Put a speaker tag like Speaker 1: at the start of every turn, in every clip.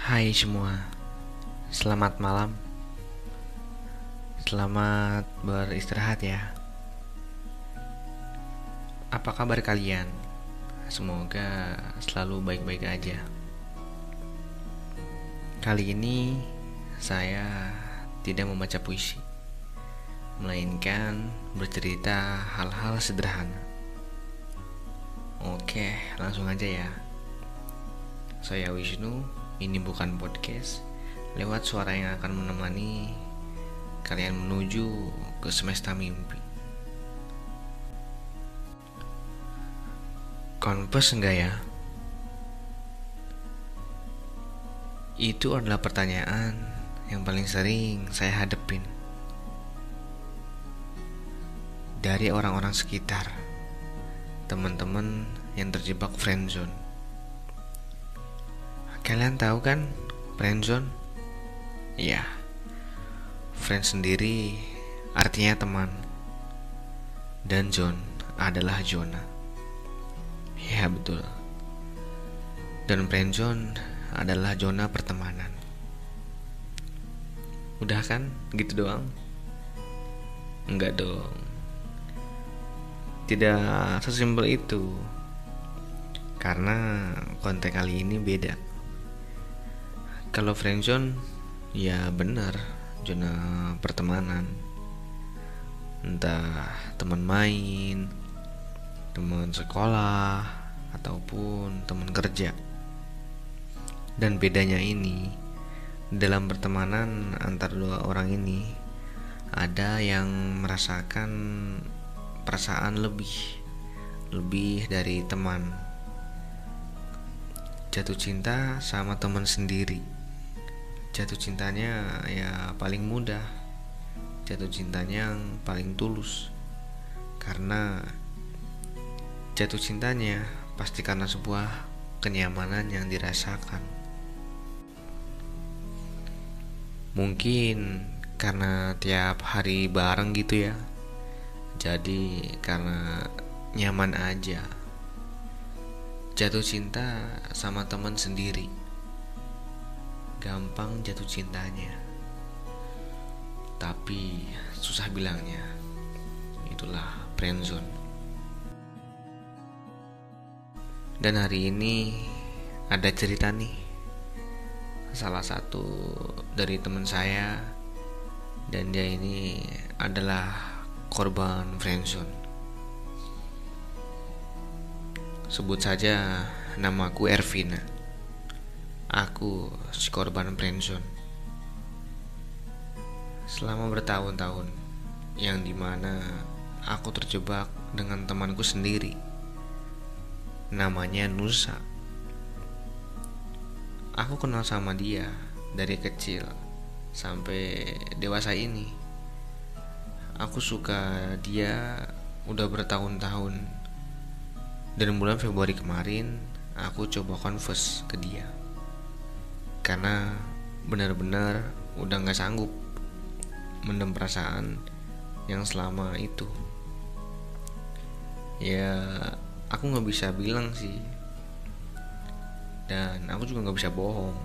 Speaker 1: Hai semua, selamat malam. Selamat beristirahat ya. Apa kabar kalian? Semoga selalu baik-baik aja. Kali ini saya tidak membaca puisi, melainkan bercerita hal-hal sederhana. Oke, langsung aja ya. Saya Wisnu, ini bukan podcast. Lewat suara yang akan menemani kalian menuju ke semesta mimpi. Confess enggak ya? Itu adalah pertanyaan yang paling sering saya hadepin dari orang-orang sekitar, teman-teman yang terjebak friendzone. Kalian tahu kan friendzone? Iya, friend sendiri artinya teman, dan zone adalah zona. Ya betul. Dan friendzone adalah zona pertemanan. Udah kan? Gitu doang? Enggak dong. Tidak sesimpel itu. Karena konten kali ini beda. Kalau friendzone, ya benar, zona pertemanan. Entah teman main, teman sekolah, ataupun teman kerja. Dan bedanya ini, dalam pertemanan antar dua orang ini, ada yang merasakan perasaan lebih dari teman. Jatuh cinta sama teman sendiri. Jatuh cintanya ya paling mudah. Jatuh cintanya yang paling tulus. Karena jatuh cintanya pasti karena sebuah kenyamanan yang dirasakan. Mungkin karena tiap hari bareng gitu ya. Jadi karena nyaman aja. Jatuh cinta sama teman sendiri, gampang jatuh cintanya, tapi susah bilangnya. Itulah friendzone. Dan hari ini ada cerita nih, salah satu dari teman saya, dan dia ini adalah korban friendzone. Sebut saja namaku Ervina. Aku si korban friendzone. Selama bertahun-tahun, yang dimana aku terjebak dengan temanku sendiri, namanya Nusa. Aku kenal sama dia dari kecil sampai dewasa ini. Aku suka dia udah bertahun-tahun. Dan bulan Februari kemarin aku coba confess ke dia, karena benar-benar udah gak sanggup mendem perasaan yang selama itu. Ya aku gak bisa bilang sih, dan aku juga gak bisa bohong.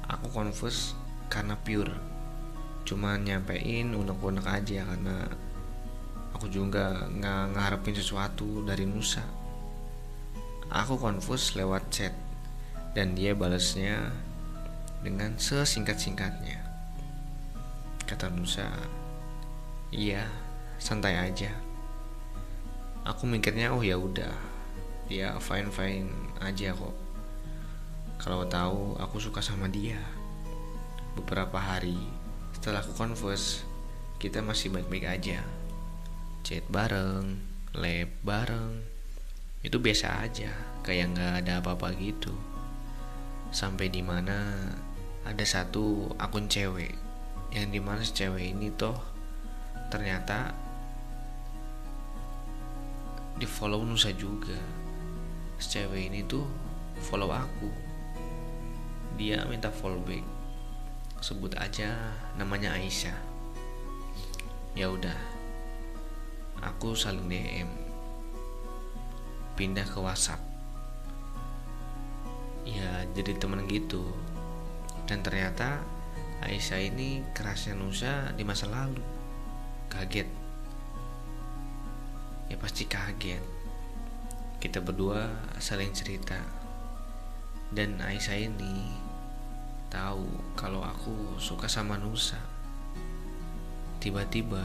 Speaker 1: Aku confess karena pure, cuma nyampein unek-unek aja, karena aku juga gak ngarepin sesuatu dari Nusa. Aku confess lewat chat, dan dia balasnya dengan sesingkat-singkatnya. Kata Nusa, iya, santai aja. Aku mikirnya, oh ya udah, dia fine aja kok. Kalau tahu aku suka sama dia. Beberapa hari setelah aku confess, kita masih baik-baik aja. Chat bareng, lab bareng, itu biasa aja, kayak gak ada apa-apa gitu. Sampai dimana ada satu akun cewek, yang dimana si cewek ini toh ternyata di follow Nusa juga. Si cewek ini tuh follow aku. Dia minta follow back. Sebut aja namanya Aisyah. Ya udah, aku saling DM, pindah ke WhatsApp. Ya jadi temen gitu. Dan ternyata Aisyah ini kerasnya Nusa di masa lalu. Kaget. Ya pasti kaget. Kita berdua saling cerita. Dan Aisyah ini tahu kalau aku suka sama Nusa. Tiba-tiba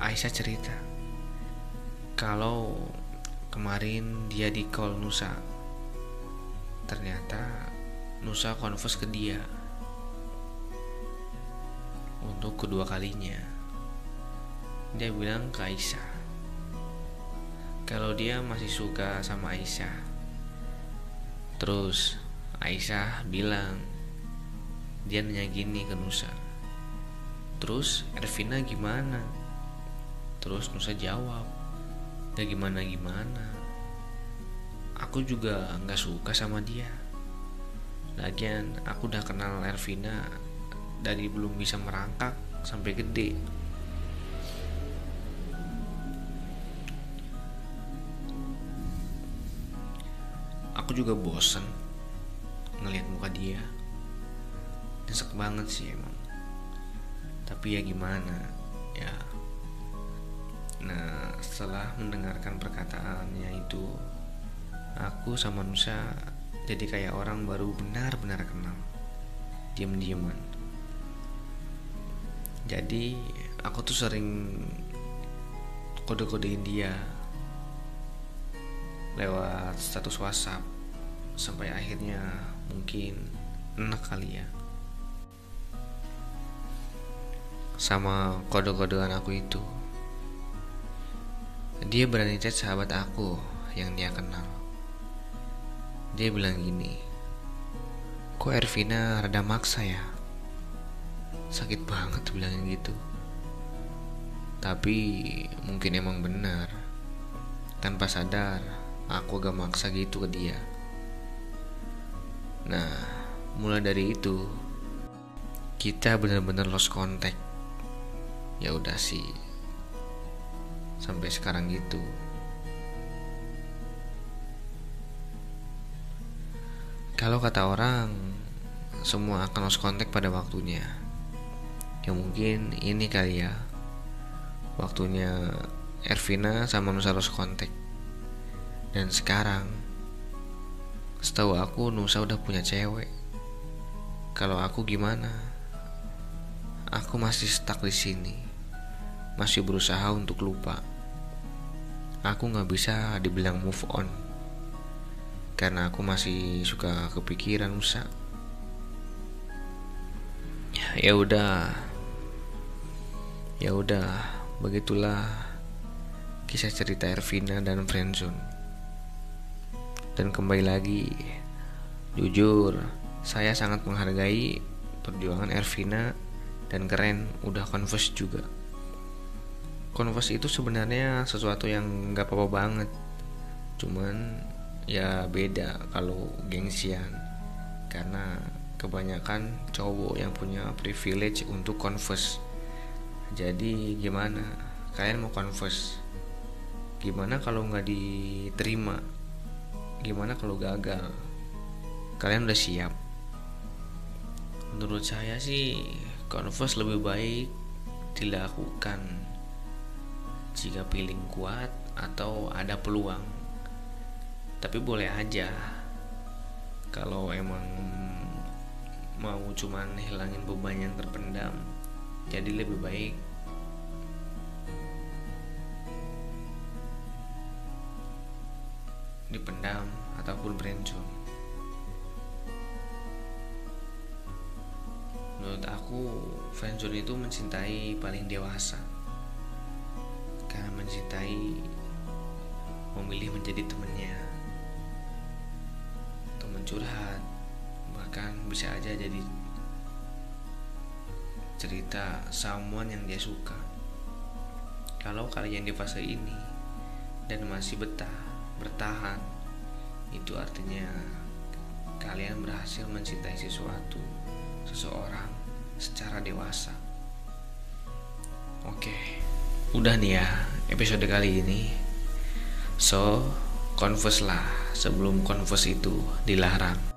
Speaker 1: Aisyah cerita kalau kemarin dia di call Nusa. Ternyata Nusa confess ke dia untuk kedua kalinya. Dia bilang ke Aisyah kalau dia masih suka sama Aisyah. Terus Aisyah bilang, dia nanya gini ke Nusa, terus Ervina gimana? Terus Nusa jawab, gak gimana-gimana, aku juga gak suka sama dia. Lagian aku udah kenal Ervina dari belum bisa merangkak sampai gede. Aku juga bosen ngelihat muka dia. Nyesek banget sih emang. Tapi ya gimana ya. Nah, setelah mendengarkan perkataannya itu, aku sama Nusa jadi kayak orang baru benar-benar kenal. Diam-diaman. Jadi aku tuh sering kode-kodein dia lewat status WhatsApp. Sampai akhirnya mungkin enak kali ya sama kode-kodean aku itu. Dia berani chat sahabat aku yang dia kenal. Dia bilang gini, kok Ervina rada maksa ya? Sakit banget bilangnya gitu. Tapi mungkin emang benar. Tanpa sadar aku agak maksa gitu ke dia. Nah, mulai dari itu kita benar-benar lost contact. Ya udah sih, sampai sekarang gitu. Kalau kata orang, semua akan lost contact pada waktunya. Ya mungkin ini kali ya waktunya Ervina sama Nusa lost contact. Dan sekarang setahu aku Nusa udah punya cewek. Kalau aku gimana? Aku masih stuck di sini. Masih berusaha untuk lupa. Aku gak bisa dibilang move on karena aku masih suka kepikiran Nusa. Ya udah, begitulah kisah cerita Ervina dan friendzone. Dan kembali lagi, jujur saya sangat menghargai perjuangan Ervina dan keren udah confess juga. Confess itu sebenarnya sesuatu yang gak apa-apa banget. Cuman ya beda kalau gengsian. Karena kebanyakan cowok yang punya privilege untuk confess. Jadi gimana? Kalian mau confess? Gimana kalau gak diterima? Gimana kalau gagal? Kalian udah siap? Menurut saya sih confess lebih baik dilakukan jika feeling kuat atau ada peluang. Tapi boleh aja kalau emang mau cuman hilangin beban yang terpendam. Jadi lebih baik dipendam ataupun friendzone. Menurut aku friendzone itu mencintai paling dewasa. Karena mencintai memilih menjadi temannya, teman curhat, bahkan bisa aja jadi cerita someone yang dia suka. Kalau kalian di fase ini dan masih bertahan, itu artinya kalian berhasil mencintai seseorang secara dewasa. Oke, udah nih ya episode kali ini. So, confess lah sebelum confess itu dilarang.